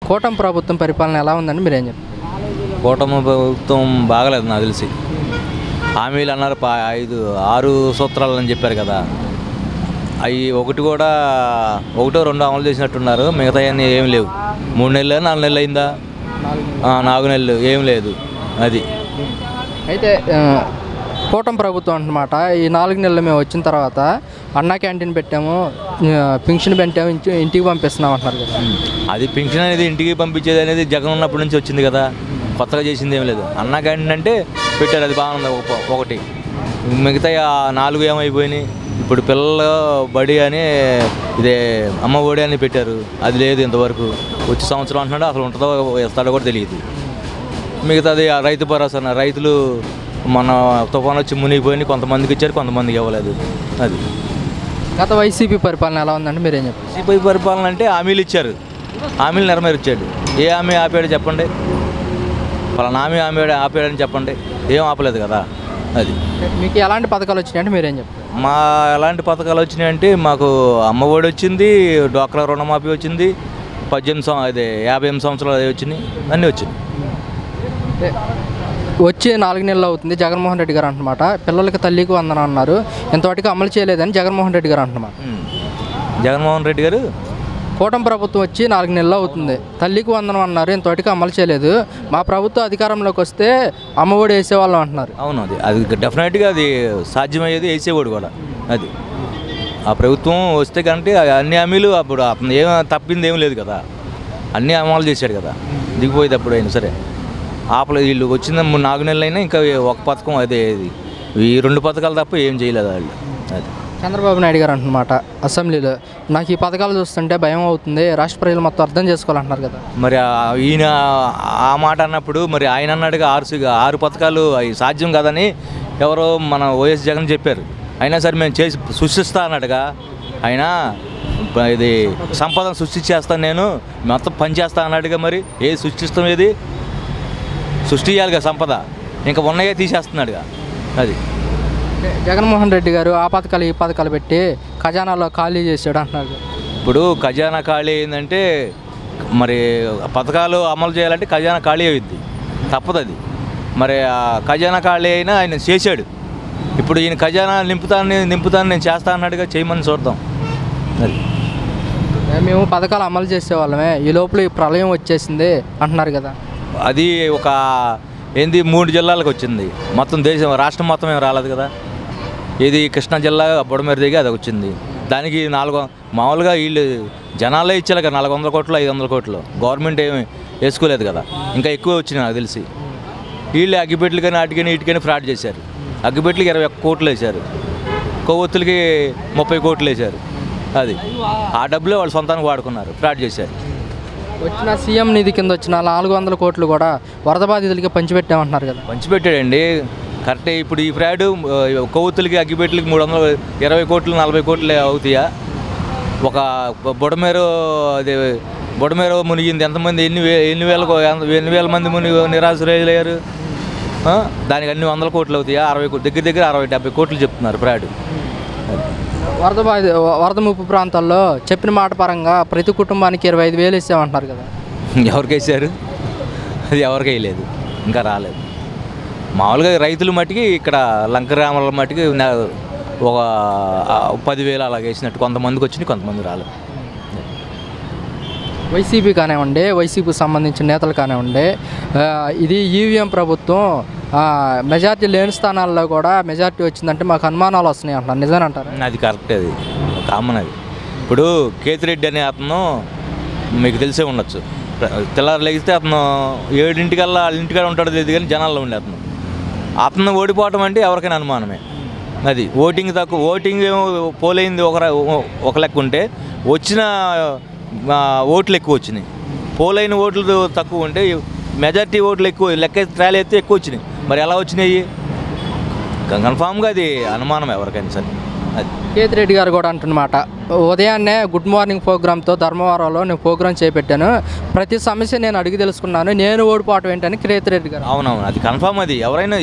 కూటమి ప్రభుత్వం పరిపాలన ఎలా ఉందండి మీరేం చెప్తారు? కూటమి ప్రభుత్వం బాగలేదు నాకు తెలిసి. హామీలు అన్నారు 6 సూత్రాలు అని చెప్పారు కదా, అవి ఒకటి కూడా ఒకటో రెండో అమలు చేసినట్టున్నారు. మిగతా అన్నీ ఏం లేవు. 3 నెలలు 4 నెలలు అయిందా? 4 నెలలు ఏం లేదు. అది అయితే కూటమి ప్రభుత్వం అన్నమాట ఈ 4 నెలలు మేము వచ్చిన తర్వాత అన్నా క్యాంటీన్ పెట్టాము, పింఛన్ పెట్టాము, ఇంటికి పంపిస్తున్నాం అంటున్నారు కదా. అది పింఛన్ అనేది ఇంటికి పంపించేది అనేది జగన్ ఉన్నప్పటి నుంచి వచ్చింది కదా, కొత్తగా చేసింది ఏం లేదు. అన్నా క్యాంటీన్ అంటే పెట్టారు, అది బాగుంది ఒకటి. మిగతా 4 ఏమైపోయినాయి. ఇప్పుడు పిల్లలు బడి అని ఇదే అమ్మ ఒడి అని పెట్టారు, అది లేదు ఇంతవరకు. వచ్చే సంవత్సరం అంటున్నాడు, అసలు ఉంటుందో ఇస్తాడో కూడా తెలియదు. మిగతాది రైతు భరోసా, రైతులు మన తుఫాను వచ్చి మునిగిపోయి కొంతమందికి ఇచ్చారు, కొంతమందికి ఇవ్వలేదు. అది గత వైసీపీ పరిపాలన ఎలా ఉందంటే మీరేం చెప్పారు? వైసీపీ పరిపాలన అంటే హామీలు ఇచ్చారు, హామీలు నెరవేర్చాడు. ఏ హామీ ఆపాడు చెప్పండి? పలానా హామీ ఆపాడని చెప్పండి, ఏం ఆపలేదు కదా. అది మీకు ఎలాంటి పథకాలు వచ్చినాయంటే మీరేం చెప్తారు? మా ఎలాంటి పథకాలు వచ్చినాయంటే మాకు అమ్మ ఒడి వచ్చింది, డ్వాక్రా రుణమాఫీ వచ్చింది, 58 సంవత్సరాలు అది వచ్చినాయి, అన్నీ వచ్చినాయి. వచ్చి 4 నెలలు అవుతుంది. జగన్మోహన్ రెడ్డి గారు అంటున్నమాట పిల్లలకి తల్లికి వందనం అన్నారు, ఇంతవరకు అమలు చేయలేదని జగన్మోహన్ రెడ్డి గారు అంటున్నమాట. జగన్మోహన్ రెడ్డి గారు కూటమి ప్రభుత్వం వచ్చి 4 నెలలు అవుతుంది, తల్లికి వందనం అన్నారు, ఇంతవరకు అమలు చేయలేదు. మా ప్రభుత్వం అధికారంలోకి వస్తే అమ్మఒడి వేసేవాళ్ళం అంటున్నారు. అవును, అది డెఫినెట్గా అది సాధ్యమయ్యేది, వేసేవాడు కూడా. అది ఆ ప్రభుత్వం వస్తే కంటే అన్ని హామీలు అప్పుడు అతను ఏం తప్పింది ఏం లేదు కదా, అన్నీ అమలు చేశాడు కదా. దిగిపోయేది అప్పుడు అయినా సరే వీళ్ళు వచ్చిన 4 నెలలు అయినా ఇంకా ఒక పథకం అదే, ఈ 2 పథకాలు తప్ప ఏం చేయలేదు వాళ్ళు. అది చంద్రబాబు నాయుడు గారు అంటున్నమాట అసెంబ్లీలో, నాకు ఈ పథకాలు చూస్తుంటే భయం అవుతుంది, రాష్ట్ర ప్రజలు మొత్తం అర్థం చేసుకోవాలంటున్నారు కదా. మరి ఈయన ఆ మాట అన్నప్పుడు మరి ఆయన అన్నాడుగా 6 పథకాలు అవి సాధ్యం కాదని ఎవరో మన వైఎస్ జగన్ చెప్పారు. అయినా సరే మేము చేసి సృష్టిస్తా అన్నాడుగా ఆయన. ఇది సంపదను సృష్టించేస్తాను నేను, మొత్తం పనిచేస్తా అన్నాడుగా. మరి ఏది సృష్టిస్తాం, ఏది సృష్టియాలిగా సంపద, ఇంకా ఉన్నాయే తీసేస్తున్నాడుగా. అది జగన్మోహన్ రెడ్డి గారు ఆ పథకాలు ఈ పథకాలు పెట్టి ఖజానాలో ఖాళీ చేసాడు అంటున్నారు. ఇప్పుడు ఖజానా ఖాళీ అయిందంటే మరి పథకాలు అమలు చేయాలంటే ఖజానా ఖాళీ అయ్యిద్ది, తప్పదు అది. మరి ఆ ఖజానా ఖాళీ అయినా ఆయన చేశాడు. ఇప్పుడు ఈయన ఖజానా నింపుతాను నేను చేస్తా అన్నాడుగా, చేయమని చూద్దాం. అది మేము పథకాలు అమలు చేసేవాళ్ళమే, ఈ లోపల ఈ ప్రళయం వచ్చేసింది అంటున్నారు కదా. అది ఒక 3 జిల్లాలకు వచ్చింది, మొత్తం రాష్ట్రం మొత్తం ఏం రాలేదు కదా. ఇది కృష్ణా జిల్లా బుడమేరు దిగి అది వచ్చింది. దానికి మామూలుగా వీళ్ళు జనాలే ఇచ్చారు కదా, 400 కోట్లు 500 కోట్లు. గవర్నమెంట్ ఏమి వేసుకోలేదు కదా, ఇంకా ఎక్కువ వచ్చినాయి నాకు తెలిసి. వీళ్ళు అగ్గిపెట్లు కానీ వాటికని వీటికని ఫ్రాడ్ చేశారు. అగ్గిపెట్లకి 21 కోట్లు వేశారు, కొవ్వొత్తులకి 30 కోట్లు వేశారు. అది ఆ డబ్బులే వాళ్ళు సొంతానికి వాడుకున్నారు, ఫ్రాడ్ చేశారు. వచ్చిన సీఎం నిధి కింద వచ్చిన 400 కోట్లు కూడా వరద బాధితులకి పంచిపెట్టామంటున్నారు కదా. పంచిపెట్టాడండి, కరెక్టే. ఇప్పుడు ఈ ఫ్రాడ్ కొవ్వొత్తులకి అగ్గిపెట్లకి 320 కోట్లు 40 కోట్లు అవుతాయా? ఒక బుడమేరు మునిగింది, ఎంతమంది ఎన్ని వేల మంది నిరాశ్రయులయ్యారు. దానికి అన్ని 100 కోట్లు అవుతాయా? 60 కోట్లు, దగ్గర 60-70 కోట్లు చెప్తున్నారు ఫ్రాడ్. వరద ముప్పు ప్రాంతాల్లో చెప్పిన మాట పరంగా ప్రతి కుటుంబానికి 25,000 ఇస్తామంటున్నారు కదా. ఎవరికి వేసారు? అది ఎవరికి వేయలేదు, ఇంకా రాలేదు. మామూలుగా రైతుల మట్టికి ఇక్కడ లంకరామల మట్టికి ఒక 10,000 అలాగ వేసినట్టు కొంతమందికి వచ్చినాయి, కొంతమంది రాలేదు. వైసీపీ కానివ్వండి, వైసీపీకి సంబంధించిన నేతలు కానివ్వండి, ఇది ఈవీఎం ప్రభుత్వం, మెజార్టీ లేని స్థానాల్లో కూడా మెజార్టీ వచ్చిందంటే మాకు అనుమానాలు వస్తున్నాయి అంటున్నారు, నిజానంటారు? అది కరెక్ట్, అది కామన్. అది ఇప్పుడు కేతిరెడ్డి అనే అతను మీకు తెలిసే ఉండొచ్చు. తెల్లారు లెగిస్తే అతను 7 వాళ్ళ ఇంటికాడ ఉంటాడు లేదు, కానీ జనాల్లో ఉండే అతను ఓడిపోవటం అంటే ఎవరికైనా అనుమానమే. అది ఓటింగ్ పోలైంది ఒక లెక్క ఉంటే వచ్చిన ఓట్లు ఎక్కువ వచ్చినాయి, పోలైన ఓట్లు తక్కువ ఉంటే మెజార్టీ ఓట్లు ఎక్కువ లెక్క ట్రాలీ అయితే ఎక్కువ వచ్చినాయి. మరి ఎలా వచ్చినాయి? కన్ఫామ్గా అది అనుమానం ఎవరికైనా సరే. అది కేతిరెడ్డి గారు కూడా అంటున్నమాట, ఉదయాన్నే గుడ్ మార్నింగ్ ప్రోగ్రామ్తో ధర్మవరంలో నేను ప్రోగ్రామ్ చేపెట్టాను, ప్రతి సమస్య నేను అడిగి తెలుసుకున్నాను, నేను ఓడిపోవటం ఏంటని కేతిరెడ్డి గారు. అవునవును, అది కన్ఫామ్. అది ఎవరైనా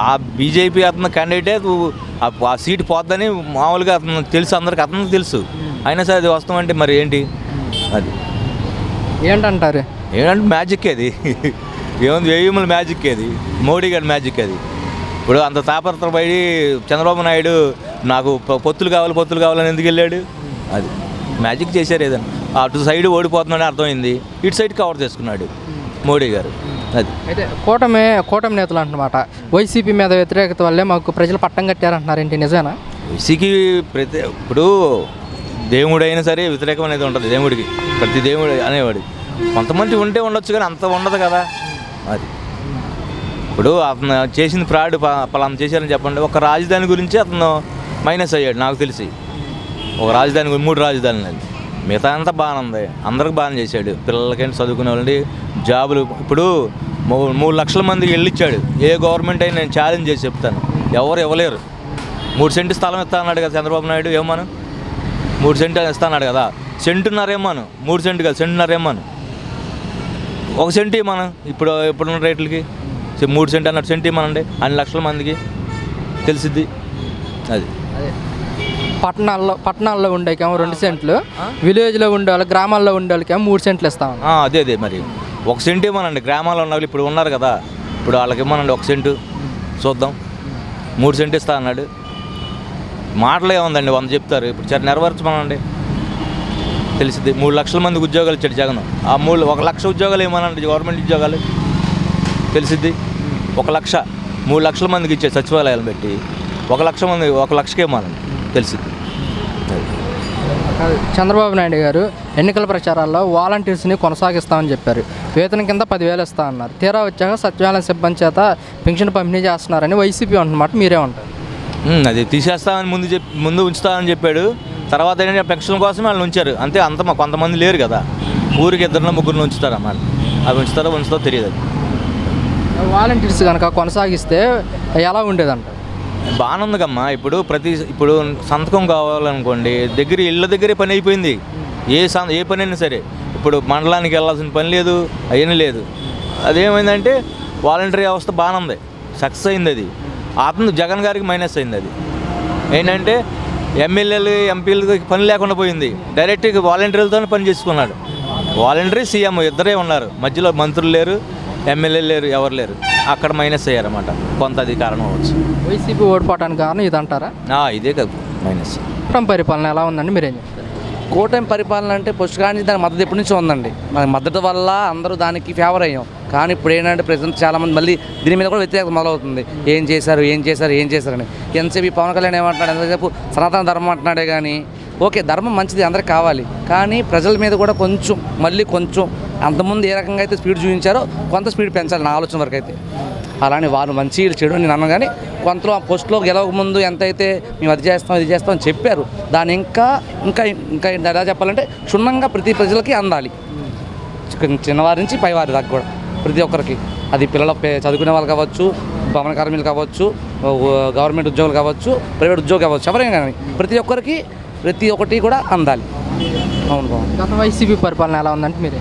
ఆ బీజేపీ అతను క్యాండిడేట్ ఆ సీటు పోద్దని మామూలుగా అతను తెలుసు, అందరికి అతను తెలుసు. అయినా సరే అది వస్తామంటే మరి ఏంటి? అది ఏంటంటారు? ఏంటంటే మ్యాజిక్ అది ఏముంది, వేయముల మ్యాజిక్ అది, మోడీ గారి మ్యాజిక్ అది. ఇప్పుడు అంత తాపత్రపడి చంద్రబాబు నాయుడు నాకు పొత్తులు కావాలని ఎందుకు వెళ్ళాడు? అది మ్యాజిక్ చేశారు ఏదైనా. అటు సైడ్ ఓడిపోతున్నాడని అర్థమైంది, ఇటు సైడ్ కవర్ చేసుకున్నాడు మోడీ గారు. అది అయితే కూటమి నేతలు అంటున్నమాట వైసీపీ మీద వ్యతిరేకత వల్లే మాకు ప్రజలు పట్టం కట్టారంటున్నారు, ఏంటి నిజమేనా? వైసీకి ఇప్పుడు దేవుడు అయినా సరే వ్యతిరేకం అనేది ఉంటుంది దేవుడికి, ప్రతి దేవుడు అనేవాడు. కొంతమంది ఉంటే ఉండొచ్చు కానీ అంత ఉండదు కదా. అది ఇప్పుడు అతను చేసిన ఫ్రాడ్ పలానా చేశారని చెప్పండి, ఒక రాజధాని గురించి అతను మైనస్ అయ్యాడు నాకు తెలిసి. ఒక రాజధాని 3 రాజధానులు అది, మిగతా అంతా బాగానే ఉంది, అందరికి బాగానే చేశాడు. పిల్లలకంటే చదువుకునే వాళ్ళని జాబులు ఇప్పుడు 3 లక్షల మందికి వెళ్ళిచ్చాడు. ఏ గవర్నమెంట్ అయినా నేను ఛాలెంజ్ చేసి చెప్తాను, ఎవరు ఇవ్వలేరు. 3 సెంటు స్థలం ఇస్తా అన్నాడు కదా చంద్రబాబు నాయుడు, ఏమను 3 సెంటు ఇస్తా అన్నాడు కదా, సెంటున్నరేమను, 3 సెంటు కదా సెంటున్నరేమను, 1 సెంటు మనం ఇప్పుడున్న రేట్లకి 3 సెంటు అన్నట్టు సెంటు ఇవ్వమనండి అన్ని లక్షల మందికి తెలిసిద్ది. అది పట్టణాల్లో ఉండేకేమో 2 సెంట్లు, విలేజ్లో ఉండే వాళ్ళు గ్రామాల్లో ఉండే వాళ్ళకేమో 3 సెంట్లు ఇస్తాం. అదే మరి 1 సెంటు ఇవ్వమనండి. గ్రామాల్లో ఉన్న వాళ్ళు ఇప్పుడు ఉన్నారు కదా, ఇప్పుడు వాళ్ళకి ఇవ్వమనండి 1 సెంటు చూద్దాం. 3 సెంటు ఇస్తా అన్నాడు, మాటలు ఏముందండి 100 చెప్తారు. ఇప్పుడు సరే నెరవేర్చమనండి తెలిసిద్ది. 3 లక్షల మందికి ఉద్యోగాలు ఇచ్చాడు జగన్. ఆ 1 లక్ష ఉద్యోగాలు ఏమనండి గవర్నమెంట్ ఉద్యోగాలు తెలిసిద్ది. 1 లక్ష 3 లక్షల మందికి ఇచ్చే సచివాలయాలు పెట్టి 1 లక్ష మంది 1 లక్షకే ఏమనండి తెలిసిద్ది. చంద్రబాబు నాయుడు గారు ఎన్నికల ప్రచారాల్లో వాలంటీర్స్ని కొనసాగిస్తామని చెప్పారు. వేతనం కింద 10,000 ఇస్తా అన్నారు. తీరా వచ్చాక సచివాలయం సిబ్బంది చేత పెన్షన్ పంపిణీ చేస్తున్నారని వైసీపీ అంటున్నమాట, మీరే ఉంటారు. అది తీసేస్తామని ముందు ఉంచుతామని చెప్పాడు. తర్వాత ఏంటంటే పెన్షన్ కోసం వాళ్ళు ఉంచారు అంతే. కొంతమంది లేరు కదా, ఊరికి 2-3 ఉంచుతారు అన్నమాట. అవి ఉంచుతారో తెలియదు. వాలంటీర్స్ కనుక కొనసాగిస్తే ఎలా ఉండేదంట? బాగానే ఉంది కమ్మా. ఇప్పుడు సంతకం కావాలనుకోండి, ఇళ్ళ దగ్గరే పని అయిపోయింది. ఏ పని అయినా సరే ఇప్పుడు మండలానికి వెళ్ళాల్సిన పని లేదు, అవన్నీ లేదు. అదేమైందంటే వాలంటరీ వ్యవస్థ బాగానే ఉంది, సక్సెస్ అయింది. అది జగన్ గారికి మైనస్ అయింది. అది ఏంటంటే ఎమ్మెల్యేలు ఎంపీలకి పని లేకుండా పోయింది, డైరెక్ట్గా వాలంటీర్లతోనే పని చేసుకున్నాడు. వాలంటరీ సీఎం ఇద్దరే ఉన్నారు, మధ్యలో మంత్రులు లేరు, ఎమ్మెల్యేలు లేరు, ఎవరు లేరు. అక్కడ మైనస్ అయ్యారన్నమాట. కొంత అది కారణం అవ్వచ్చు. వైసీపీ ఓడిపోవడానికి కారణం ఇది అంటారా? ఇదే కదా మైనస్. కూటమి పరిపాలన ఎలా ఉందండి, మీరేం చెప్తారు? కూటమి పరిపాలన అంటే పుష్కరానికి దానికి మద్దతు ఎప్పటి నుంచో ఉందండి. మన మద్దతు వల్ల అందరూ దానికి ఫేవర్ అయ్యాం. కానీ ఇప్పుడు ఏంటంటే ప్రజెంట్ చాలామంది మళ్ళీ దీని మీద కూడా వ్యతిరేకత మొదలవుతుంది. ఏం చేశారు అని. ఎంతసేపు పవన్ కళ్యాణ్ ఏమంటున్నాడు, ఎంతసేపు సనాతన ధర్మం అంటున్నాడే కానీ, ఓకే ధర్మం మంచిది అందరికి కావాలి, కానీ ప్రజల మీద కూడా కొంచెం అంతకుముందు ఏ రకంగా అయితే స్పీడ్ చూపించారో కొంత స్పీడ్ పెంచాలి నా ఆలోచన వరకు అయితే. అలానే వాళ్ళు మంచి చెడు నేను అన్నాను, కానీ కొంతలో ఆ పోస్టులో గెలవక ముందు ఎంతైతే మేము అది చేస్తాం అని చెప్పారు, దాన్ని ఇంకా ఎలా చెప్పాలంటే క్షుణ్ణంగా ప్రతి ప్రజలకి అందాలి. చిన్నవారి నుంచి పైవారి దాకా కూడా ప్రతి ఒక్కరికి. అది పిల్లలు చదువుకునే వాళ్ళు కావచ్చు, భవన కార్మికులు కావచ్చు, గవర్నమెంట్ ఉద్యోగులు కావచ్చు, ప్రైవేట్ ఉద్యోగులు కావచ్చు, ఎవరైనా కానీ ప్రతి ఒక్కరికి ప్రతి ఒక్కటి కూడా అందాలి. అవును బాబు. గత వైసీపీ పరిపాలన ఎలా ఉందంటే మీరే?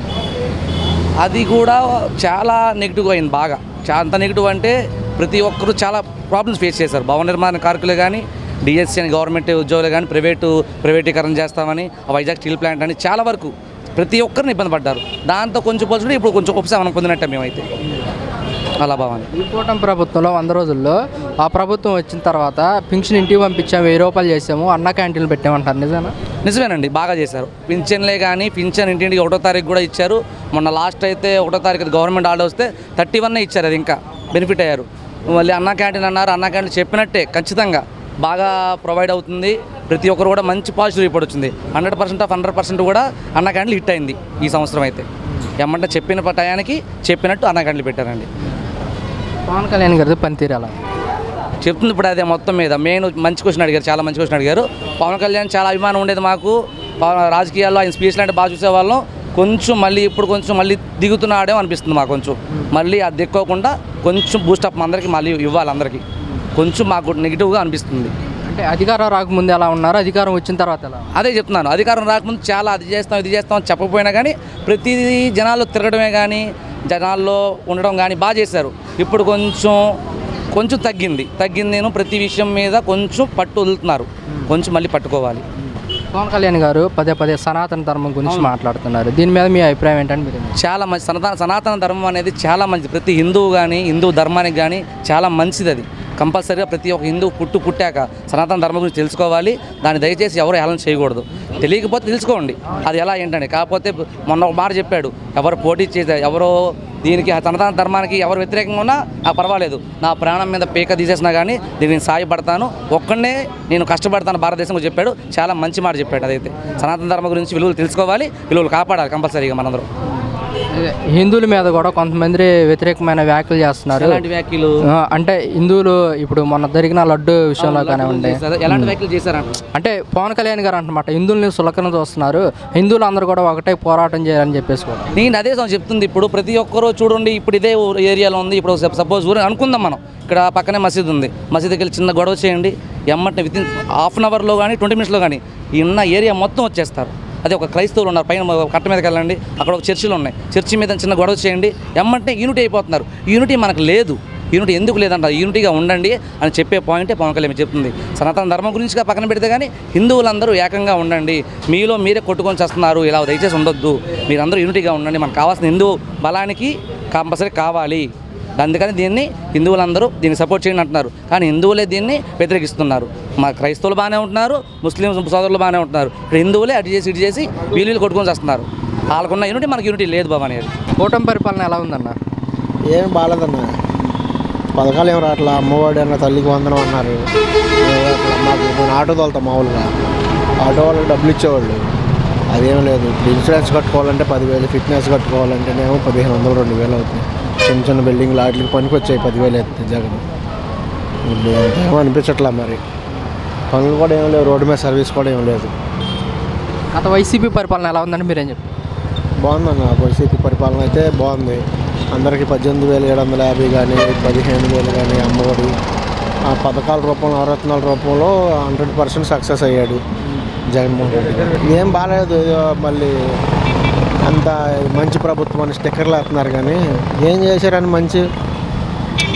అది కూడా చాలా నెగిటివ్గా అయింది. బాగా అంత నెగిటివ్ అంటే ప్రతి ఒక్కరు చాలా ప్రాబ్లమ్స్ ఫేస్ చేశారు. భవన నిర్మాణ కార్మికులు కానీ, డిఎస్సీ అని గవర్నమెంట్ ఉద్యోగులు కానీ, ప్రైవేటీకరణ చేస్తామని, వైజాగ్ స్టీల్ ప్లాంట్ అని చాలా వరకు ప్రతి ఒక్కరిని ఇబ్బంది పడ్డారు. దాంతో కొంచెం పోల్చుకుంటే ఇప్పుడు కొంచెం ఉపశమనం పొందినట్టే మేమైతే అలా భావాన్ని. ఈ కూటమి ప్రభుత్వంలో 100 రోజుల్లో ఆ ప్రభుత్వం వచ్చిన తర్వాత పింఛన్ ఇంటికి పంపించాము, 1000 రూపాయలు చేసాము, అన్న క్యాంటీన్లు పెట్టామంటారు, నిజమేనా? నిజమేనండి, బాగా చేశారు. పింఛన్లే కానీ పింఛన్ ఇంటింటికి 1వ తారీఖు కూడా ఇచ్చారు. మొన్న లాస్ట్ అయితే 1వ తారీఖు గవర్నమెంట్ ఆర్డర్ వస్తే 31 ఇచ్చారు. అది ఇంకా బెనిఫిట్ అయ్యారు. మళ్ళీ అన్న క్యాంటీన్ అన్నారు, అన్న క్యాంటీన్ చెప్పినట్టే ఖచ్చితంగా బాగా ప్రొవైడ్ అవుతుంది. ప్రతి ఒక్కరు కూడా మంచి పాజిటివ్ రిపోర్ట్ వచ్చింది. 100% కూడా అన్న క్యాంటీన్లు హిట్ అయింది ఈ సంవత్సరం అయితే. ఏమంటే చెప్పిన టయానికి చెప్పినట్టు అన్న క్యాంటీన్లు పెట్టారండి. పవన్ కళ్యాణ్ గారి పనితీరు ఎలా చెప్తుంది ఇప్పుడు అదే మొత్తం మీద. మెయిన్ మంచి క్వశ్చన్ అడిగారు, చాలా మంచి క్వశ్చన్ అడిగారు. పవన్ కళ్యాణ్ చాలా అభిమానం ఉండేది మాకు. రాజకీయాల్లో ఆయన స్పీచ్లు అంటే బాగా చూసేవాళ్ళం. ఇప్పుడు కొంచెం మళ్ళీ దిగుతున్నాడేమో అనిపిస్తుంది మాకు. కొంచెం మళ్ళీ అది దిక్కోకుండా కొంచెం బూస్టప్ అందరికీ మళ్ళీ ఇవ్వాలి. అందరికీ కొంచెం మాకు నెగిటివ్గా అనిపిస్తుంది. అంటే అధికారం రాకముందు ఎలా ఉన్నారు, అధికారం వచ్చిన తర్వాత ఎలా? అదే చెప్తున్నాను, అధికారం రాకముందు చాలా ఇది చేస్తాం అని చెప్పకపోయినా కానీ ప్రతిదీ జనాల్లో తిరగడమే కానీ, జనాల్లో ఉండడం కానీ బాగా చేశారు. ఇప్పుడు కొంచెం తగ్గింది. నేను ప్రతి విషయం మీద కొంచెం పట్టు వదులుతున్నారు. కొంచెం మళ్ళీ పట్టుకోవాలి. పవన్ కళ్యాణ్ గారు పదే పదే సనాతన ధర్మం గురించి మాట్లాడుతున్నారు. దీని మీద మీ అభిప్రాయం ఏంటని మీరు చాలా మంచి సనాతన ధర్మం అనేది చాలా మంచిది. ప్రతి హిందువు కానీ హిందూ ధర్మానికి కానీ చాలా మంచిది. అది కంపల్సరీగా ప్రతి ఒక్క హిందూ పుట్టాక సనాతన ధర్మం గురించి తెలుసుకోవాలి. దాన్ని దయచేసి ఎవరు హేళన చేయకూడదు. తెలియకపోతే తెలుసుకోండి అది ఎలా ఏంటండి. కాకపోతే మొన్న ఒక మాట చెప్పాడు, ఎవరు పోటీ చేసే ఎవరో దీనికి సనాతన ధర్మానికి ఎవరు వ్యతిరేకంగా ఉన్నా పర్వాలేదు, నా ప్రాణం మీద పీక తీసేసినా కానీ దీనికి సాయపడతాను, ఒక్కడనే నేను కష్టపడతాను భారతదేశం గురించి చెప్పాడు. చాలా మంచి మాట చెప్పాడు. అదైతే సనాతన ధర్మం గురించి విలువలు తెలుసుకోవాలి, విలువలు కాపాడాలి కంపల్సరీగా మనందరం. హిందువుల మీద కూడా కొంతమంది వ్యతిరేకమైన వ్యాఖ్యలు చేస్తున్నారు. ఎలాంటి వ్యాఖ్యలు అంటే హిందువులు ఇప్పుడు మొన్న జరిగిన లడ్డు విషయంలో కానివ్వండి, ఎలాంటి వ్యాఖ్యలు చేశారంట అంటే పవన్ కళ్యాణ్ గారు అంటమాట హిందువుల్ని సులకన చూస్తున్నారు, హిందువులు అందరూ కూడా ఒకటే పోరాటం చేయాలని చెప్పేసి కూడా. నేను అదే చెప్తుంది. ఇప్పుడు ప్రతి ఒక్కరూ చూడండి, ఇప్పుడు ఇదే ఏరియాలో ఉంది. ఇప్పుడు సపోజ్ ఊరు అనుకుందాం మనం, ఇక్కడ పక్కనే మసీద్ ఉంది, మసీద్కి వెళ్ళి చిన్న గొడవ చేయండి, ఎమ్మటిని వితిన్ హాఫ్ అన్ అవర్లో కానీ 20 మినిట్స్లో కానీ ఈ ఉన్న ఏరియా మొత్తం వచ్చేస్తారు. అదే ఒక క్రైస్తవులు ఉన్నారు, పైన కట్ట మీదకి వెళ్ళండి, అక్కడ ఒక చర్చిలు ఉన్నాయి, చర్చి మీద చిన్న గొడవ చేయండి, ఎమ్మంటే యూనిటీ అయిపోతున్నారు. యూనిటీ మనకు లేదు. యూనిటీ ఎందుకు లేదంటారు? యూనిటీగా ఉండండి అని చెప్పే పాయింటే పవన్ కళ్యాణ్ చెప్తుంది. సనాతన ధర్మం గురించి పక్కన పెడితే కానీ హిందువులందరూ ఏకంగా ఉండండి, మీలో మీరే కొట్టుకొని చేస్తున్నారు, ఇలా దయచేసి ఉండొద్దు, మీరందరూ యూనిటీగా ఉండండి, మనకు కావాల్సిన హిందూ బలానికి కంపల్సరీ కావాలి. అందుకని దీన్ని హిందువులందరూ దీన్ని సపోర్ట్ చేయండి అంటున్నారు. కానీ హిందువులే దీన్ని వ్యతిరేకిస్తున్నారు. మా క్రైస్తవులు బాగానే ఉంటున్నారు, ముస్లిం సోదరులు బాగానే ఉంటున్నారు. ఇక్కడ హిందువులే అటు చేసి ఇటు చేసి వీళ్ళు కొట్టుకొని చేస్తున్నారు. వాళ్ళకున్న యూనిటీ మనకి యూనిటీ లేదు బాబా అనేది. కూటమి పరిపాలన ఎలా ఉందన్న? ఏం బాగాలేదన్న, పథకాలు ఏం రావట్లా. అమ్మఒడి అన్న, తల్లికి వందనం అన్నారు. మాకు నేను ఆటో తోలుతాం, మామూలుగా ఆటో వాళ్ళకి డబ్బులు ఇచ్చేవాళ్ళు, అదేం లేదు. ఇప్పుడు ఇన్సూరెన్స్ కట్టుకోవాలంటే 10,000, ఫిట్నెస్ కట్టుకోవాలంటేనేమో 1,500, 2,000 అవుతుంది. చిన్న చిన్న బిల్డింగ్లు వాటికి పనికి వచ్చాయి 10,000 అవుతుంది జగన్. ఇప్పుడు ఏమో అనిపించట్లా. మరి పనులు కూడా ఏం లేవు, రోడ్డు మీద సర్వీస్ కూడా ఏం లేదు. గత వైసీపీ పరిపాలన ఎలా ఉందని మీరేం చెప్పారు? బాగుందన్న, వైసీపీ పరిపాలన అయితే బాగుంది. అందరికీ 18,750 కానీ 15,000 కానీ అమ్మఒడి ఆ పథకాల రూపంలో, నవరత్నాల రూపంలో 100% సక్సెస్ అయ్యాడు జగన్మోహన్ రెడ్డి గారు. ఏం బాగాలేదు, మళ్ళీ అంత మంచి ప్రభుత్వం అని స్టిక్కర్లు వేస్తున్నారు. కానీ ఏం చేశారని మంచి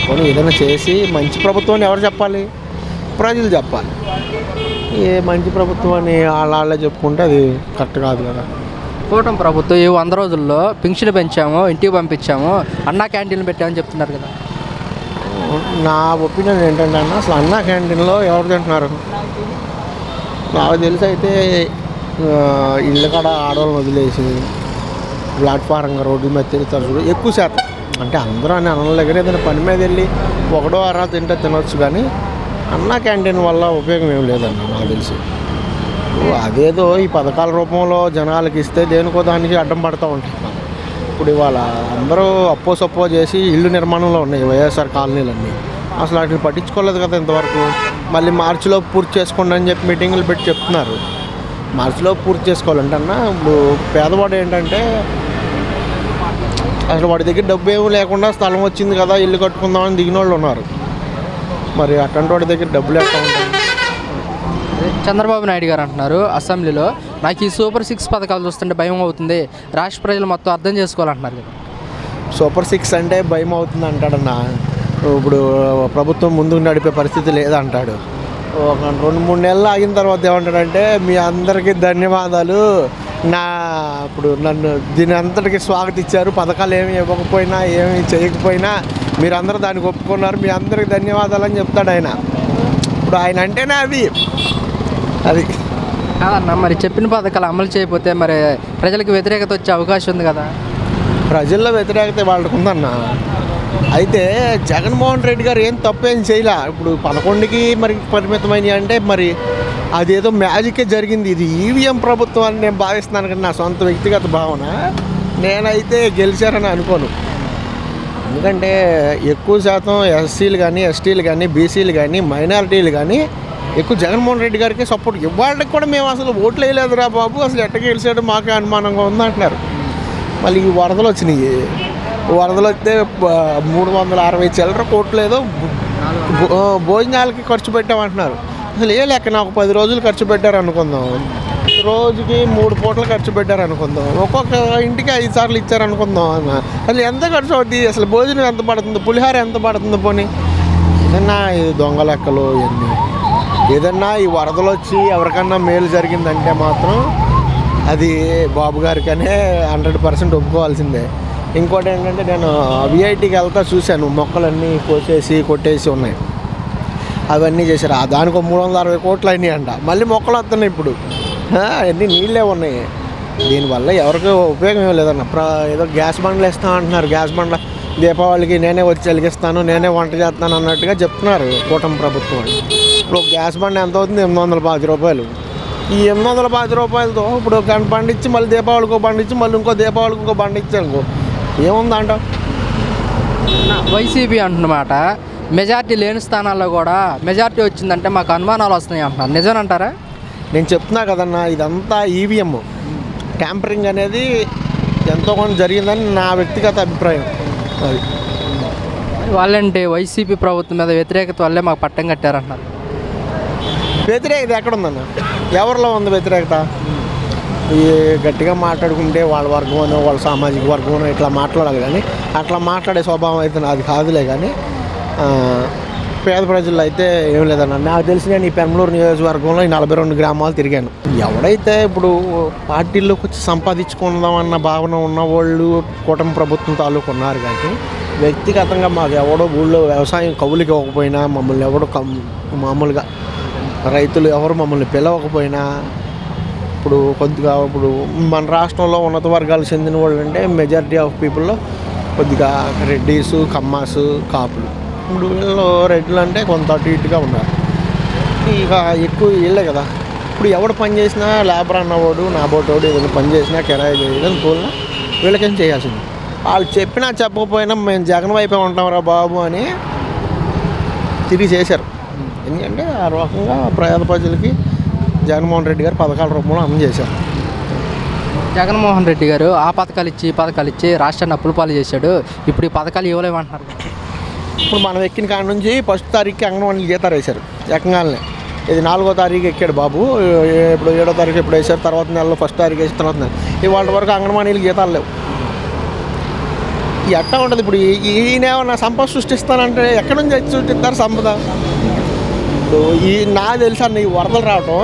కొన్ని ఏదైనా చేసి మంచి ప్రభుత్వం ఎవరు చెప్పాలి? ప్రజలు చెప్పాలి. ఏ మంచి ప్రభుత్వం అని వాళ్ళే చెప్పుకుంటే అది కరెక్ట్ కాదు కదా. కూటమి ప్రభుత్వం ఈ 100 రోజుల్లో పింఛన్లు పెంచాము, ఇంటికి పంపించాము, అన్నా క్యాంటీన్లు పెట్టామని చెప్తున్నారు కదా. నా ఒపీనియన్ ఏంటంటే అన్న, అసలు అన్నా క్యాంటీన్లో ఎవరు తింటున్నారు? నాకు తెలిసి అయితే ఇళ్ళ కాడ ఆడవాళ్ళని వదిలేసి ప్లాట్ఫారంగా రోడ్డు మీద తిరుగుతారు చూడు, ఎక్కువ శాతం. అంటే అందరూ అని అనలే కానీ ఏదైనా పని మీద వెళ్ళి ఒకటో అరా తింటే తినొచ్చు. కానీ అన్నా క్యాంటీన్ వల్ల ఉపయోగం ఏం లేదన్న నాకు తెలిసి. అదేదో ఈ పథకాల రూపంలో జనాలకి ఇస్తే దేనికో దానికి అడ్డం పడుతూ ఉంటాయి. ఇప్పుడు ఇవాళ అందరూ అప్పో సప్పో చేసి ఇల్లు నిర్మాణంలో ఉన్నాయి వైఎస్ఆర్ కాలనీలన్నీ. అసలు వాటిని పట్టించుకోలేదు కదా ఇంతవరకు. మళ్ళీ మార్చిలో పూర్తి చేసుకోండి అని చెప్పి మీటింగులు పెట్టి చెప్తున్నారు. మార్చిలో పూర్తి చేసుకోవాలంటే అన్న, ఇప్పుడు పేదవాడు ఏంటంటే అసలు వాడి దగ్గర డబ్బు ఏమీ లేకుండా స్థలం వచ్చింది కదా ఇల్లు కట్టుకుందామని దిగిన వాళ్ళు ఉన్నారు. మరి అటువంటి వాడి దగ్గర డబ్బులు ఎట్లా ఉంటాయి? చంద్రబాబు నాయుడు గారు అంటున్నారు అసెంబ్లీలో, నాకు ఈ సూపర్ 6 పథకాలు చూస్తుంటే భయం అవుతుంది, రాష్ట్ర ప్రజలు మొత్తం అర్థం చేసుకోవాలంటున్నారు కదా. సూపర్ 6 అంటే భయం అవుతుంది అంటాడన్న. ఇప్పుడు ప్రభుత్వం ముందుకు నడిపే పరిస్థితి లేదంటాడు. ఒక 2-3 నెలలు ఆగిన తర్వాత ఏమంటాడంటే, మీ అందరికీ ధన్యవాదాలు, ఇప్పుడు నన్ను దీని అంతటికి స్వాగతించారు, పథకాలు ఏమి ఇవ్వకపోయినా ఏమి చేయకపోయినా మీరందరూ దానికి ఒప్పుకున్నారు, మీ అందరికీ ధన్యవాదాలు అని చెప్తాడు ఆయన. ఇప్పుడు ఆయన అంటేనే అది కాదన్న, మరి చెప్పిన పథకాలు అమలు చేయకపోతే మరి ప్రజలకు వ్యతిరేకత వచ్చే అవకాశం ఉంది కదా. ప్రజల్లో వ్యతిరేకత వాళ్ళకు ఉందన్న. అయితే జగన్మోహన్ రెడ్డి గారు ఏం తప్పేం చేయలే. ఇప్పుడు 11కి మరి పరిమితమైనవి అంటే మరి అదేదో మ్యాజికే జరిగింది. ఇది ఈవీఎం ప్రభుత్వం అని నేను భావిస్తున్నాను. కానీ నా సొంత వ్యక్తిగత భావన, నేనైతే గెలిచారని అనుకోను. ఎందుకంటే ఎక్కువ శాతం ఎస్సీలు కానీ, ఎస్టీలు కానీ, బీసీలు కానీ, మైనారిటీలు కానీ ఎక్కువ జగన్మోహన్ రెడ్డి గారికి సపోర్ట్. ఇవాళకి కూడా మేము అసలు ఓట్లు వేయలేదురా బాబు, అసలు ఎట్ట గెలిచాడు మాకే అనుమానంగా ఉందంటున్నారు. మళ్ళీ ఈ వరదలు వచ్చినాయి. వరదలు వస్తే 360 కోట్లు ఏదో భోజనాలకి ఖర్చు పెట్టామంటున్నారు. అసలు ఏ లెక్క, నాకు 10 రోజులు ఖర్చు పెట్టారు అనుకుందాం, రోజుకి 3 పూటలు ఖర్చు పెట్టారు అనుకుందాం, ఒక్కొక్క ఇంటికి 5 సార్లు ఇచ్చారు అనుకుందాం. అసలు ఎంత ఖర్చు అవుతుంది? అసలు భోజనం ఎంత పడుతుంది? పులిహార ఎంత పడుతుంది? పోనీ ఏదన్నా ఇది దొంగ లెక్కలు ఇవన్నీ. ఏదన్నా ఈ వరదలు వచ్చి ఎవరికన్నా మేలు జరిగిందంటే మాత్రం అది బాబు గారికనే 100% ఒప్పుకోవాల్సిందే. ఇంకోటి ఏంటంటే నేను విఐటికి వెళ్తా చూశాను, మొక్కలన్నీ కోసేసి కొట్టేసి ఉన్నాయి, అవన్నీ చేశారు. దానికి 360 కోట్లు అయినాయి అంట. మళ్ళీ మొక్కలు వస్తున్నాయి ఇప్పుడు, అన్నీ నీళ్ళే ఉన్నాయి. దీనివల్ల ఎవరికి ఉపయోగం ఏం లేదన్న. ఏదో గ్యాస్ బండ్లు ఇస్తాం అంటున్నారు, గ్యాస్ బండ్ల దీపావళికి నేనే వచ్చి వెలిగిస్తాను, నేనే వంట చేస్తాను అన్నట్టుగా చెప్తున్నారు కూటమి ప్రభుత్వం. ఇప్పుడు గ్యాస్ బండ్ ఎంత అవుతుంది? 810 రూపాయలు. ఈ 810 రూపాయలతో ఇప్పుడు బండి ఇచ్చి మళ్ళీ దీపావళికి బండి ఇచ్చి మళ్ళీ ఇంకో దీపావళికి ఇంకో బండి ఇచ్చారు, ఏముందంట. వైసీపీ అంటున్నమాట మెజార్టీ లేని స్థానాల్లో కూడా మెజార్టీ వచ్చిందంటే మాకు అనుమానాలు వస్తున్నాయి అంటున్నారు, నిజమేనంటారా? నేను చెప్తున్నా కదన్నా, ఇదంతా ఈవీఎం ట్యాంపరింగ్ అనేది ఎంతో కొంత జరిగిందని నా వ్యక్తిగత అభిప్రాయం. అది వాళ్ళంటే వైసీపీ ప్రభుత్వం మీద వ్యతిరేకత వల్లే మాకు పట్టం కట్టారంటున్నారు. వ్యతిరేకత ఎక్కడుందన్న? ఎవరిలో ఉంది వ్యతిరేకత? ఈ గట్టిగా మాట్లాడుకుంటే వాళ్ళ వర్గమనో వాళ్ళ సామాజిక వర్గమనో ఇట్లా మాట్లాడాలి, కానీ అట్లా మాట్లాడే స్వభావం అయితే నాది కాదులే. కానీ పేద ప్రజల్లో అయితే ఏం లేదన్న. నాకు తెలిసి నేను ఈ పెనమలూరు నియోజకవర్గంలో ఈ 42 గ్రామాలు తిరిగాను. ఎవడైతే ఇప్పుడు పార్టీల్లోకి వచ్చి సంపాదించుకుందామన్న భావన ఉన్నవాళ్ళు కూటమి ప్రభుత్వం తాలూకు ఉన్నారు, కానీ వ్యక్తిగతంగా మాకు ఎవడో ఊళ్ళో వ్యవసాయం కవులకి ఇవ్వకపోయినా, మమ్మల్ని ఎవడో మామూలుగా రైతులు ఎవరు మమ్మల్ని పిలవకపోయినా, ఇప్పుడు కొద్దిగా ఇప్పుడు మన రాష్ట్రంలో ఉన్నత వర్గాలు చెందిన వాళ్ళు అంటే మెజారిటీ ఆఫ్ పీపుల్లో కొద్దిగా రెడ్డీసు, కమ్మాసు, కాపులు. ఇప్పుడు వీళ్ళు రెడ్లు అంటే కొంత అటు ఇటుగా ఉన్నారు, ఇక ఎక్కువ వీళ్ళే కదా. ఇప్పుడు ఎవడు పని చేసినా లేబర్ అన్నవాడు, నా బోటోడు ఏదైనా పని చేసినా కిరాయి చేయడం తోలినా వీళ్ళకేం చేయాల్సింది. వాళ్ళు చెప్పినా చెప్పకపోయినా మేము జగన్ వైపే ఉంటాంరా బాబు అని తిరిగి చేశారు. ఎందుకంటే ఆ రకంగా పేద ప్రజలకి జగన్మోహన్ రెడ్డి గారు పథకాల రూపంలో అందజేశారు. జగన్మోహన్ రెడ్డి గారు ఆ పథకాలు ఇచ్చి ఈ పథకాలు ఇచ్చి రాష్ట్రాన్ని అప్పుల పాలు చేశాడు, ఇప్పుడు ఈ పథకాలు ఇవ్వలేమంటున్నారు. ఇప్పుడు మనం ఎక్కిన కాడ నుంచి 1వ తారీఖుకి అంగన్వాడీలు జీతాలు వేశారు ఎక్కగానే. ఇది 4వ తారీఖు ఎక్కాడు బాబు, ఇప్పుడు 7వ తారీఖు ఎప్పుడు వేశారు, తర్వాత నెలలో 1వ తారీఖు వేసిన తర్వాత నెల. ఇవాళ వరకు అంగన్వాడీలు జీతాలు లేవు. ఎట్టా ఉంటుంది ఇప్పుడు? ఈయనేమన్నా సంపద సృష్టిస్తానంటే ఎక్కడి నుంచి సృష్టిస్తారు సంపద? ఇప్పుడు నాకు తెలుసా ఈ వరదలు రావటం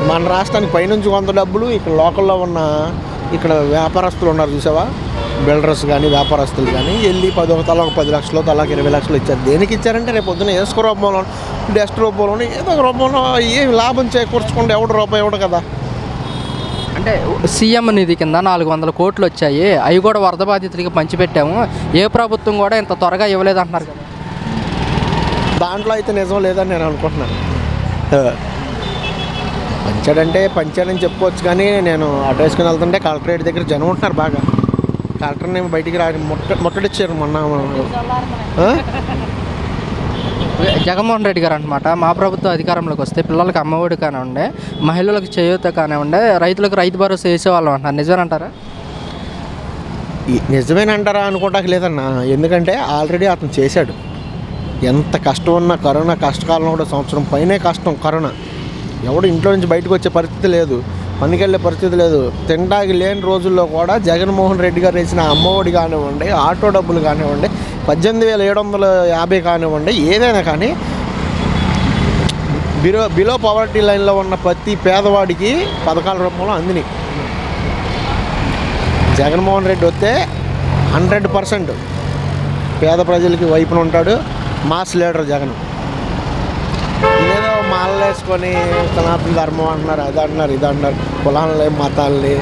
మన రాష్ట్రానికి పైనుంచి కొంత డబ్బులు, ఇక్కడ లోకల్లో ఉన్న ఇక్కడ వ్యాపారస్తులు ఉన్నారు చూసావా, బిల్డర్స్ కానీ వ్యాపారస్తులు కానీ వెళ్ళి 10 లక్షలు తలాకి 20 లక్షలు ఇచ్చారు. దేనికి ఇచ్చారంటే రేపు పొద్దున్న ఇసుక రూపంలో, డస్ట్ రూపంలో, ఏదో ఒక రూపంలో ఏమి లాభం చేకూర్చుకుంటే ఎవడు రూపాయి ఎవడు కదా. అంటే సీఎం నిధి కింద 400 కోట్లు వచ్చాయి, అవి కూడా వరద బాధితులకి పంచిపెట్టాము, ఏ ప్రభుత్వం కూడా ఇంత త్వరగా ఇవ్వలేదు అంటున్నారు కదా. దాంట్లో అయితే నిజం లేదని నేను అనుకుంటున్నాను. పంచాడని చెప్పుకోవచ్చు, కానీ నేను అటు వేసుకుని వెళ్తుంటే కలెక్టరేట్ దగ్గర జనం ఉంటున్నారు బాగా. కలెక్టర్ని బయటికి ముట్టడిచ్చారు మొన్న. జగన్మోహన్ రెడ్డి గారు అనమాట మా ప్రభుత్వం అధికారంలోకి వస్తే పిల్లలకి అమ్మఒడి కానివ్వండి, మహిళలకు చేయూత కానివ్వండి, రైతులకు రైతు భరోసా వేసేవాళ్ళం అంటున్నారు, నిజమేనంటారా? నిజమేనంటారా అనుకోవటానికి లేదన్నా, ఎందుకంటే ఆల్రెడీ అతను చేశాడు. ఎంత కష్టం ఉన్నా కరోనా కష్టకాలంలో కూడా సంవత్సరం పైనే కష్టం. కరోనా ఎవడు ఇంట్లో నుంచి బయటకు వచ్చే పరిస్థితి లేదు, పనికి వెళ్ళే పరిస్థితి లేదు. తినడానికి లేని రోజుల్లో కూడా జగన్మోహన్ రెడ్డి గారు వేసిన అమ్మఒడి కానివ్వండి, ఆటో డబ్బులు కానివ్వండి, 18,750 కానివ్వండి, ఏదైనా కానీ బిలో పవర్టీ లైన్లో ఉన్న ప్రతి పేదవాడికి పథకాల రూపంలో అందినాయి. జగన్మోహన్ రెడ్డి వస్తే 100% పేద ప్రజలకి వైపున ఉంటాడు. Mass leader Jagan. ఇదేదో మాలలు వేసుకొని సనాతన ధర్మం అంటున్నారు, అది అంటున్నారు, ఇది అంటున్నారు, కులాలని మతాలని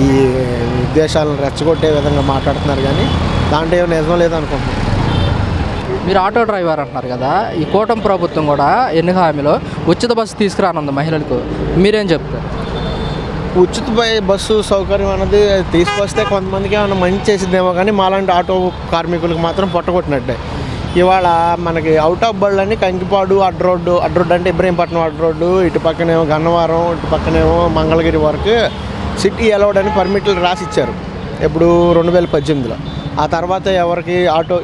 ఈ ఉద్దేశాలను రెచ్చగొట్టే విధంగా మాట్లాడుతున్నారు, కానీ దాంట్లో ఏమో నిజం లేదనుకుంటున్నాను. మీరు ఆటో డ్రైవర్ అంటున్నారు కదా, ఈ కూటమి ప్రభుత్వం కూడా ఎన్ని హామీలో ఉచిత బస్సు తీసుకురానుంది మహిళలకు, మీరేం చెప్తారు? ఉచిత బస్సు సౌకర్యం అన్నది తీసుకొస్తే కొంతమందికి ఏమైనా మంచి చేసిద్దేమో, కానీ మాలాంటి ఆటో కార్మికులకు మాత్రం పొట్టగొట్టినట్టే. ఇవాళ మనకి అవుట్ ఆఫ్ బళ్ళని కంకిపాడు అడ్డు రోడ్డు అంటే ఇబ్రహీంపట్నం అడ్డు రోడ్డు, ఇటు పక్కనేమో గన్నవరం, ఇటు పక్కనేమో మంగళగిరి వరకు సిటీ అలౌడ్ అని పర్మిట్లు రాసిచ్చారు ఎప్పుడు 2018లో. ఆ తర్వాత ఎవరికి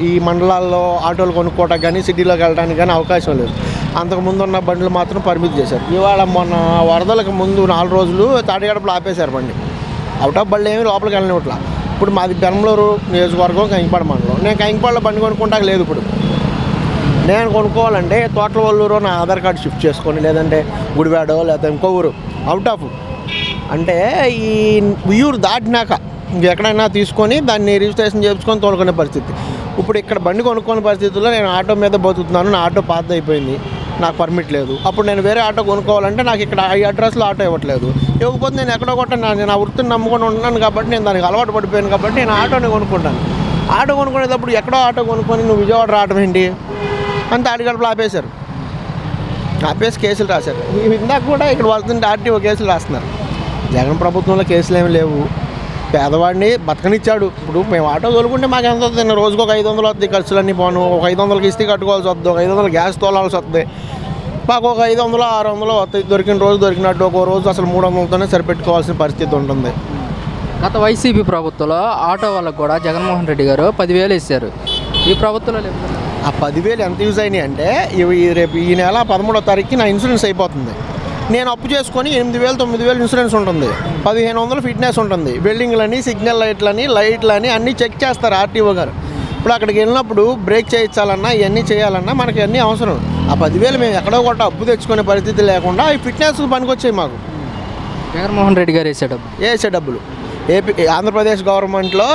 ఈ మండలాల్లో ఆటోలు కొనుక్కోవడానికి కానీ సిటీలోకి వెళ్ళడానికి కానీ అవకాశం లేదు. అంతకుముందు ఉన్న బండ్లు మాత్రం పర్మిట్ చేశారు. ఇవాళ మొన్న వరదలకు ముందు 4 రోజులు తాడిగడపలో ఆపేశారు బండి. అవుట్ ఆఫ్ బళ్ళు ఏమి లోపలికి వెళ్ళనివ్వట్లా. ఇప్పుడు మాది పెనమలూరు నియోజకవర్గం, కంకిపాడు మండలం. నేను కంకిపాడులో బండి కొనుక్కుంటాక లేదు. ఇప్పుడు నేను కొనుక్కోవాలంటే తోటల వల్లూరు నా ఆధార్ కార్డు షిఫ్ట్ చేసుకొని, లేదంటే గుడివాడో లేకపోతే ఇంకో ఊరు అవుట్ ఆఫ్, అంటే ఈ ఊరు దాటినాక ఇంకెక్కడైనా తీసుకొని దాన్ని రిజిస్ట్రేషన్ చేసుకొని తోలుకునే పరిస్థితి. ఇప్పుడు ఇక్కడ బండి కొనుక్కునే పరిస్థితుల్లో నేను ఆటో మీద బతుకుతున్నాను. నా ఆటో పాత అయిపోయింది, నాకు పర్మిట్ లేదు. అప్పుడు నేను వేరే ఆటో కొనుక్కోవాలంటే నాకు ఇక్కడ ఈ అడ్రస్లో ఆటో ఇవ్వట్లేదు. ఇవ్వకపోతే నేను ఎక్కడో కొట్ట నేను ఆ వృత్తిని నమ్ముకొని ఉంటున్నాను కాబట్టి, నేను దానికి అలవాటు పడిపోయాను కాబట్టి నేను ఆటోని కొనుక్కుంటాను. ఆటో కొనుక్కునేటప్పుడు ఎక్కడో ఆటో కొనుక్కొని నువ్వు విజయవాడ రావడం ఏంటి అంత ఆడిగడపలు ఆపేశారు. ఆపేసి కేసులు రాశారు. ఇందాక కూడా ఇక్కడ వస్తుంటే ఆర్టీఓ కేసులు రాస్తున్నారు. జగన్ ప్రభుత్వంలో కేసులు ఏమి లేవు. పేదవాడిని బతకనిచ్చాడు. ఇప్పుడు మేము ఆటో తోలుకుంటే మాకు ఎంత వస్తుంది? రోజుకు ఒక 500 వస్తుంది, ఖర్చులన్నీ పోను. ఒక 500 ఇస్తే కట్టుకోవాల్సి వస్తుంది, ఒక 500 గ్యాస్ తోలాల్సి వస్తుంది. మాకు ఒక 500 600 వస్తాయి. దొరికిన రోజు దొరికినట్టు ఒక రోజు అసలు 300తోనే సరిపెట్టుకోవాల్సిన పరిస్థితి ఉంటుంది. గత వైసీపీ ప్రభుత్వంలో ఆటో వాళ్ళకు కూడా జగన్మోహన్ రెడ్డి గారు 10,000 ఇచ్చారు. ఈ ప్రభుత్వంలో లేదు. ఆ 10,000 ఎంత యూజ్ అయినాయి అంటే, రేపు ఈ నెల 13వ తారీఖుకి నా ఇన్సూరెన్స్ అయిపోతుంది. నేను అప్పు చేసుకొని 8,000 9,000 ఇన్సూరెన్స్ ఉంటుంది, 1,500 ఫిట్నెస్ ఉంటుంది, వెల్డింగ్లని, సిగ్నల్ లైట్లని అన్నీ చెక్ చేస్తారు ఆర్టీఓ గారు. ఇప్పుడు అక్కడికి వెళ్ళినప్పుడు బ్రేక్ చేయించాలన్నా ఇవన్నీ చేయాలన్నా మనకి అన్నీ అవసరం. ఆ 10,000 మేము ఎక్కడో కొట్ట అప్పు తెచ్చుకునే పరిస్థితి లేకుండా ఈ ఫిట్నెస్ పనికొచ్చాయి మాకు. జగన్మోహన్ రెడ్డి గారు వేసే డబ్బులు ఆంధ్రప్రదేశ్ గవర్నమెంట్లో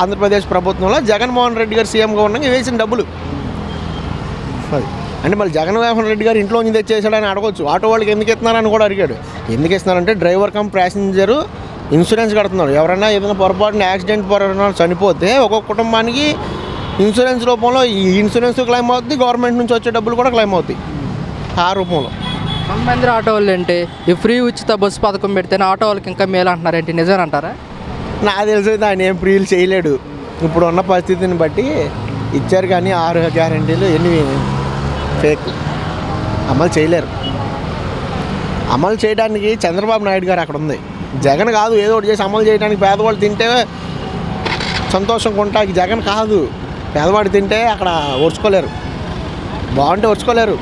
ఆంధ్రప్రదేశ్ ప్రభుత్వంలో జగన్మోహన్ రెడ్డి గారు సీఎంగా ఉండగా వేసిన డబ్బులు అది. అంటే మళ్ళీ జగన్మోహన్ రెడ్డి గారు ఇంట్లో నుంచి తెచ్చేసాడని అడగవచ్చు. ఆటో వాళ్ళకి ఎందుకు ఇస్తున్నారని కూడా అడిగాడు. ఎందుకు ఇస్తున్నారంటే డ్రైవర్ కమ్ ప్యాసింజరు ఇన్సూరెన్స్ కడుతున్నారు. ఎవరైనా ఏదైనా పొరపాటున యాక్సిడెంట్ చనిపోతే ఒక్కొక్క కుటుంబానికి ఇన్సూరెన్స్ రూపంలో ఈ ఇన్సూరెన్స్ క్లెయిమ్ అవుతుంది, గవర్నమెంట్ నుంచి వచ్చే డబ్బులు కూడా క్లెయిమ్ అవుతాయి ఆ రూపంలో. కొంతమంది ఆటో వాళ్ళు ఏంటి ఈ ఫ్రీ ఉచిత బస్సు పథకం పెడితేనే ఆటో వాళ్ళకి ఇంకా మేలు అంటున్నారేంటి, నిజమేనంటారా? నాకు తెలిసి ఆయన ఏం ఫ్రీలు చేయలేడు. ఇప్పుడు ఉన్న పరిస్థితిని బట్టి ఇచ్చారు కానీ 6 గ్యారెంటీలు ఎన్ని ఫేక్, అమలు చేయలేరు. అమలు చేయడానికి చంద్రబాబు నాయుడు గారు అక్కడ ఉంది. జగన్ కాదు ఏదో ఒకటి చేసి అమలు చేయడానికి. పేదవాళ్ళు తింటే సంతోషంగా ఉంటాకి జగన్ కాదు. పేదవాడు తింటే అక్కడ ఓర్చుకోలేరు, బాగుంటే ఓర్చుకోలేరు.